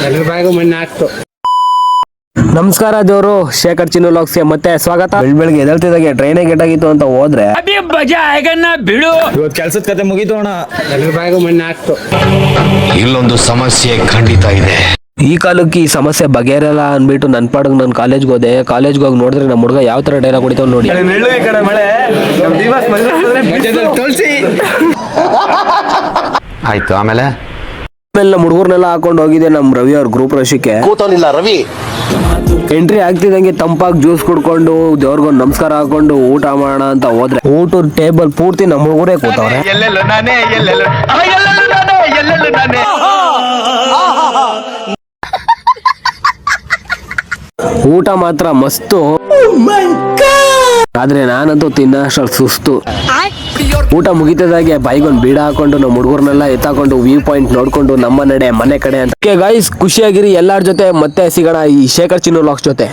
ಎಲ್ಲರ ಬಾಯಿಗೂ ಮಣ್ಣು ಹಾಕ್ತು. ನಮಸ್ಕಾರ ದೇವರು, ಶೇಖರ್ ಚಿನ್ನು ವ್ಲಾಗ್ಸ್ಗೆ ಮತ್ತೆ ಸ್ವಾಗತ. ಬೆಳಗ್ಗೆ ಎದ್ದೇಳ್ತಿದ್ದಾಗೆ ಟ್ರೈನೇ ಕೆಟ್ಟಾಗಿತ್ತು ಅಂತ ಹೋದ್ರೆ ಬಿಡು, ಇವತ್ತು ಕೆಲ್ಸದ ಕತೆ ಮುಗೀತು ಅಣ್ಣ. ಎಲ್ಲರ ಬಾಯಿಗೂ ಮಣ್ಣು ಹಾಕ್ತು. ಇಲ್ಲೊಂದು ಸಮಸ್ಯೆ ಖಂಡಿತ ಇದೆ. ಈ ಕಾಲಕ್ಕೆ ಈ ಸಮಸ್ಯೆ ಬಗೆಹರಲ್ಲ ಅನ್ಬಿಟ್ಟು ನನ್ ಪಾಡಿಗೆ ನಾನು ಕಾಲೇಜ್ಗೆ ಹೋದೆ. ಕಾಲೇಜ್ಗೆ ಹೋಗಿ ನೋಡಿದ್ರೆ ನಮ್ಮ ಹುಡುಗ ಯಾವ ತರ ಡೈಲಾಗ್ ಹೊಡಿತಾವ್ ನೋಡಿ. ಆಯ್ತು, ಆಮೇಲೆ ನಮ್ಮ ಹುಡುಗರ್ನೆಲ್ಲ ಹಾಕೊಂಡು ಹೋಗಿದೆ ನಮ್ ರವಿ ಅವ್ರ ಗ್ರೂಪ್ ರಶಕ್ಕೆ. ಕೂತವನಿಲ್ಲ ರವಿ. ಎಂಟ್ರಿ ಆಗ್ತಿದಂಗೆ ತಂಪಾಗಿ ಜ್ಯೂಸ್ ಕುಡ್ಕೊಂಡು ದೇವ್ರಿಗೊಂದು ನಮಸ್ಕಾರ ಹಾಕೊಂಡು ಊಟ ಮಾಡೋಣ ಅಂತ ಹೋದ್ರೆ ಊಟದ ಟೇಬಲ್ ಪೂರ್ತಿ ನಮ್ಮ ಹುಡುಗರೇ ಕೂತವ್ರೆ. ಊಟ ಮಾತ್ರ ಮಸ್ತು, ಆದ್ರೆ ನಾನಂತೂ ತಿನ್ನೋಷ್ಟ್ರಲ್ಲಿ ಸುಸ್ತು. ಊಟ ಮುಗಿತದಾಗೆ ಬೈಗೊಂದು ಬೀಡ ಹಾಕೊಂಡು ನಮ್ಮ ಹುಡುಗರ್ನೆಲ್ಲ ಎತ್ತಾಕೊಂಡು ವ್ಯೂ ಪಾಯಿಂಟ್ ನೋಡ್ಕೊಂಡು ನಮ್ಮ ನಡೆ ಮನೆ ಕಡೆ ಅಂತ. ಗೈಸ್, ಖುಷಿಯಾಗಿರಿ ಎಲ್ಲಾರ ಜೊತೆ. ಮತ್ತೆ ಸಿಗೋಣ ಈ ಶೇಖರ್ ಚಿನ್ನು ವ್ಲಾಗ್ಸ್ ಜೊತೆ.